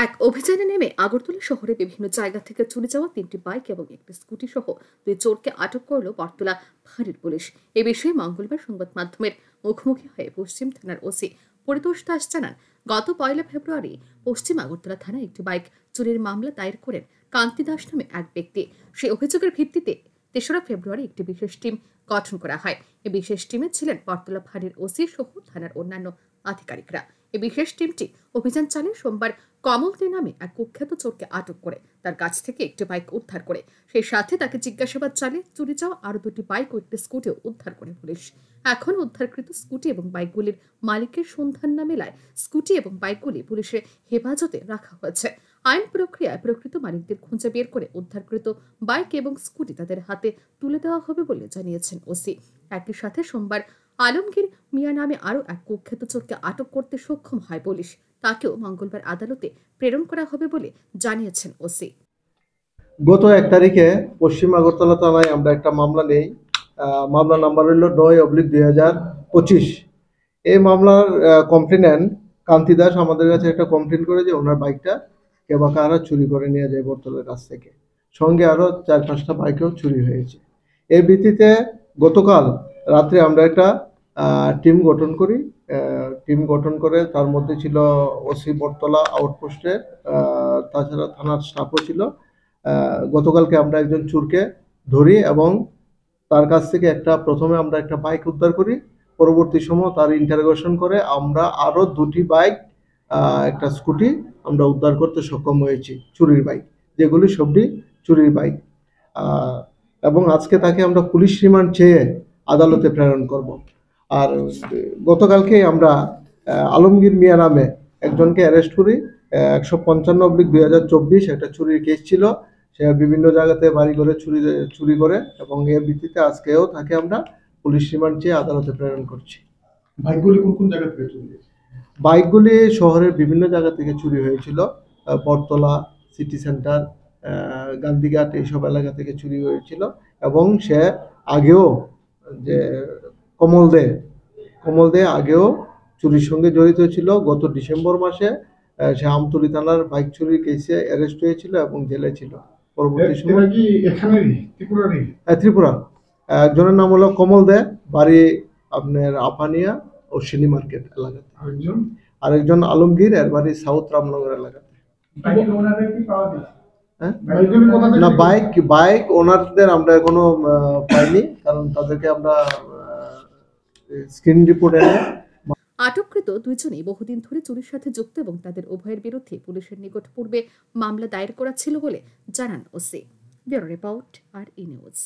এক অভিযানে নেমে আগরতলা শহরে বিভিন্ন জায়গা থেকে চুরি যাওয়া 3টি বাইক এবং একটি স্কুটি সহ 2 চোরকে আটক করল বটতলা ফাঁড়ির পুলিশ। এ বিষয়ে মঙ্গলবার সংবাদ মাধ্যমের মুখোমুখি হয়ে পশ্চিম থানার ওসি পরিতোষ দাস জানান, গত 1 ফেব্রুয়ারি পশ্চিম আগরতলা থানায় একটি বাইক চুরির মামলা দায়ের করেন কান্তি দাস নামে এক ব্যক্তি। সেই অভিযোগের ভিত্তিতে 3রা ফেব্রুয়ারি একটি বিশেষ টিম গঠন করা হয়। এই বিশেষ টিমে ছিলেন বটতলা ফাঁড়ির ওসি সহ থানার অন্যান্য আধিকারিকরা। এই বিশেষ টিমটি অভিযান চালিয়ে সোমবার কমল দে নামে এক কুখ্যাত চোরকে আটক করে তার কাছ থেকে একটি বাইক উদ্ধার করে সেই সাথে তাকে জিজ্ঞাসাবাদ চালিয়ে চুরি যাওয়া আরো 2টি বাইক ও একটি স্কুটিও উদ্ধার করে পুলিশ। এখন উদ্ধারকৃত স্কুটি এবং বাইকগুলির মালিকের সন্ধান না মেলায় স্কুটি এবং বাইকগুলি পুলিশের হেফাজতে রাখা হয়েছে। আইন প্রক্রিয়ায় প্রকৃত মালিকদের খুঁজে বের করে উদ্ধারকৃত বাইক এবং স্কুটি তাদের হাতে তুলে দেওয়া হবে বলে জানিয়েছেন ওসি। একই সাথে সোমবার আলমগীর মিয়া নামে আরও এক কুখ্যাত চোরকে আটক করতে সক্ষম হয় পুলিশ। তাকেও মঙ্গলবার আদালতে প্রেরণ করা হবে বলে জানিয়েছেন ওসি। গত 1 তারিখে পশ্চিম আগরতলা থানায় আমরা একটা মামলা নেই। মামলা নাম্বার হলো 9/2025। এই মামলার কমপ্লেনেন্ট কান্তি দাস আমাদের কাছে একটা কমপ্লেন করে যে ওনার বাইকটা কে বা কারা চুরি করে নিয়ে যায় বটতলার কাছ থেকে। সঙ্গে আরও 4-5টা বাইকও চুরি হয়েছে। এর ভিত্তিতে গতকাল রাত্রে আমরা একটা টিম গঠন করে তার মধ্যে ছিল ওসি বটতলা আউটপোস্টে, তাছাড়া থানার স্টাফও ছিল। গতকালকে আমরা একজন চোরকে ধরি এবং তার কাছ থেকে প্রথমে আমরা একটা বাইক উদ্ধার করি। পরবর্তী সময় তার ইন্টারোগেশন করে আমরা আরও 2টি বাইক, একটা স্কুটি আমরা উদ্ধার করতে সক্ষম হয়েছি, চুরির বাইক, যেগুলি সবটি চুরির বাইক। এবং আজকে তাকে আমরা পুলিশ রিমান্ড চেয়ে আদালতে প্রেরণ করব। আর গতকালকে আমরা আলমগীর মিয়া নামে একজনকে অ্যারেস্ট করি। 155/2024 একটা চুরির কেস ছিল। সে বিভিন্ন জায়গাতে বাড়ি করে চুরি করে এবং এর ভিত্তিতে আজকেও তাকে আমরা পুলিশ রিমান্ড চেয়ে আদালতে প্রেরণ করছি। বাইকগুলি কোন জায়গা থেকে চুরি হয়েছে? বাইকগুলি শহরের বিভিন্ন জায়গা থেকে চুরি হয়েছিল। বটতলা, সিটি সেন্টার, গান্ধীঘাট এইসব এলাকা থেকে চুরি হয়েছিল এবং সে আগেও যে কমল দে আগেও চুরির সঙ্গে জড়িত ছিল। গত ডিসেম্বর মাসে সে আমতলী থানার বাইক চুরির কেসে অ্যারেস্ট হয়েছিল এবং জেলে ছিল। পরবর্তী সময় ত্রিপুরা। একজনের নাম হলো কমল দে, বাড়ি আপনার আপানিয়া ও শিলি মার্কেট এলাকাতে। আরেকজন আলমগীর, এর বাড়ি সাউথ রামনগর এলাকাতে। না, বাইক ওনারদের আমরা এখনো পাইনি, কারণ তাদেরকে আমরা স্ক্রিন রিপোর্ট এনে। আটককৃত 2 জনই বহুদিন ধরে চুরির সাথে যুক্ত এবং তাদের উভয়ের বিরুদ্ধে পুলিশের নিকট পূর্বে মামলা দায়ের করা ছিল বলে জানান ওসি। ব্যুরো রিপোর্ট, আর ই নিউজ।